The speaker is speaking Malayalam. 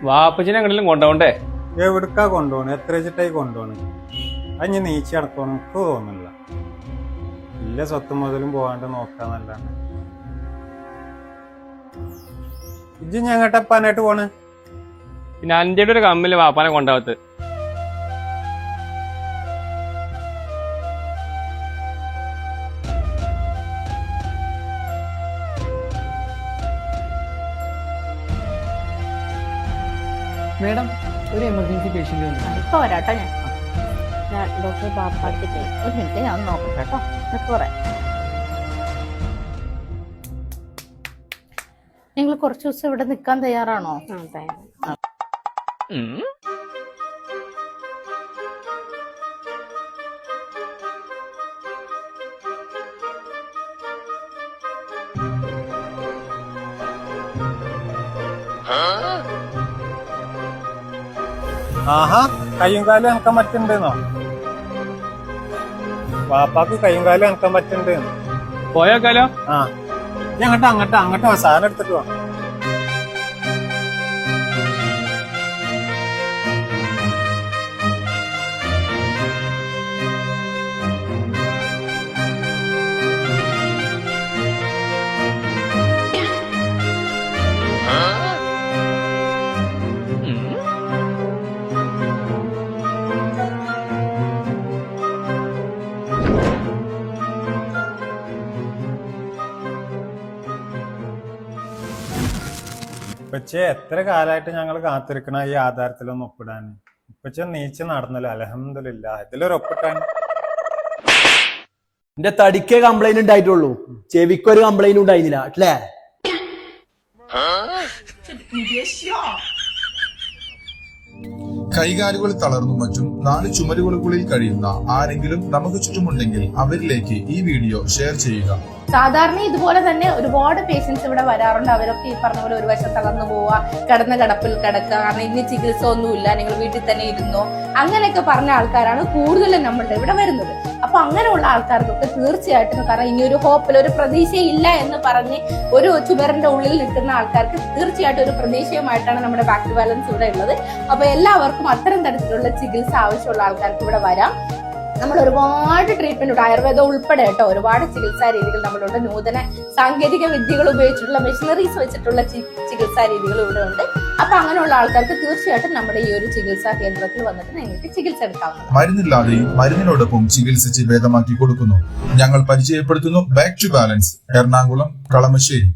വാപ്പച്ചിനെ എങ്ങനെയും കൊണ്ടുപോണ്ടേ? എവിടുക്കാ കൊണ്ടുപോണ്? എത്ര വെച്ചിട്ടായി കൊണ്ടുപോണ്? അത് ഞാൻ നീച്ചി നടക്കണം എനിക്ക് തോന്നുന്നില്ല. ഇല്ല സ്വത്ത് മുതലും പോകാണ്ട് നോക്കാന്നല്ലാണ്ട്. ഇജ്ജ് ഞങ്ങട്ടപ്പാനായിട്ട് പോണ്? പിന്നെ അന്റെ ഒരു കമ്മില് വാപ്പാനെ കൊണ്ടാവത്ത്. മേഡം, ഒരു എമർജൻസി പേഷ്യന്റ് ഇപ്പൊ വരാട്ടോ. ഞാൻ ഡോക്ടർ ബാപ്പാടുത്തിട്ട് ഒരു മിനിറ്റ് ഞാൻ നോക്കട്ടെ കേട്ടോ. പറയാം. നിങ്ങൾ കുറച്ചു ദിവസം ഇവിടെ നിൽക്കാൻ തയ്യാറാണോ? ആഹാ, കയ്യും കാലും അനക്കാൻ പറ്റുന്നുണ്ടെന്നോ? വാപ്പാക്ക് കയ്യും കാലും അനക്കാൻ പറ്റുന്നുണ്ട്. പോയോക്കാലോ? ആ, അങ്ങോട്ടോ സാധനം എടുത്തിട്ട് വാ. ഇപ്പച്ചെ എത്ര കാലമായിട്ട് ഞങ്ങൾ കാത്തിരിക്കണ ഈ ആധാരത്തിലൊന്നും ഒപ്പിടാൻ. ഇപ്പച്ച നീച്ച് നടന്നല്ലോ, അൽഹംദുലില്ലാ. ഇതിലൊരു ഒപ്പിട്ടാൻ. എന്റെ തടിക്കേ കംപ്ലൈന്റ് ഉണ്ടായിട്ടുള്ളൂ, ചെവിക്കൊരു കംപ്ലൈന്റ് ഉണ്ടായിരുന്നില്ല അല്ലേ? കൈകാലുകൾ തളർന്നും മറ്റും 4 ചുമരുകൾക്കുള്ളിൽ കഴിയുന്ന ആരെങ്കിലും നമുക്ക് ചുറ്റുമുണ്ടെങ്കിൽ അവരിലേക്ക് ഈ വീഡിയോ ഷെയർ ചെയ്യുക. സാധാരണ ഇതുപോലെ തന്നെ ഒരുപാട് പേഷ്യൻസ് ഇവിടെ വരാറുണ്ട്. അവരൊക്കെ ഈ പറഞ്ഞ പോലെ ഒരു വശം തളർന്നു പോവുക, കിടന്ന കിടപ്പിൽ കിടക്കുക, കാരണം ഇനി ചികിത്സ ഒന്നുമില്ല, നിങ്ങൾ വീട്ടിൽ തന്നെ ഇരുന്നോ, അങ്ങനെയൊക്കെ പറഞ്ഞ ആൾക്കാരാണ് കൂടുതലും നമ്മളുടെ ഇവിടെ വരുന്നത്. അപ്പൊ അങ്ങനെയുള്ള ആൾക്കാർക്കൊക്കെ തീർച്ചയായിട്ടും, കാരണം ഇനി ഒരു ഹോപ്പിൽ ഒരു പ്രതീക്ഷയില്ല എന്ന് പറഞ്ഞ് ഒരു ചുമരിന്റെ ഉള്ളിൽ നിൽക്കുന്ന ആൾക്കാർക്ക് തീർച്ചയായിട്ടും ഒരു പ്രതീക്ഷയുമായിട്ടാണ് നമ്മുടെ ബാക്ക് ടു ബാലൻസ് ഇവിടെ ഉള്ളത്. അപ്പൊ എല്ലാവർക്കും അത്തരം തരത്തിലുള്ള ചികിത്സ ആവശ്യമുള്ള ആൾക്കാർക്ക് ഇവിടെ വരാം. നമ്മൾ ഒരുപാട് ട്രീറ്റ്മെന്റ് ഉണ്ട്, ആയുർവേദം ഉൾപ്പെടെ കേട്ടോ. ഒരുപാട് ചികിത്സാ രീതികൾ നമ്മളുണ്ട്. നൂതന സാങ്കേതിക വിദ്യകൾ ഉപയോഗിച്ചിട്ടുള്ള മെഷീനറീസ് വെച്ചിട്ടുള്ള ചികിത്സാ രീതികൾ ഇവിടെ ഉണ്ട്. അപ്പൊ അങ്ങനെയുള്ള ആൾക്കാർക്ക് തീർച്ചയായിട്ടും നമ്മുടെ ഈ ഒരു ചികിത്സാ കേന്ദ്രത്തിൽ വന്നിട്ട് നിങ്ങൾക്ക് ചികിത്സ എടുക്കാവുന്നതാണ്. മരുന്നില്ലാതെയും മരുന്നിനോടൊപ്പം ചികിത്സിച്ച് ഭേദമാക്കി കൊടുക്കുന്നു. ഞങ്ങൾ പരിചയപ്പെടുത്തുന്നു back to balance, Ernakulam, Kalamassery.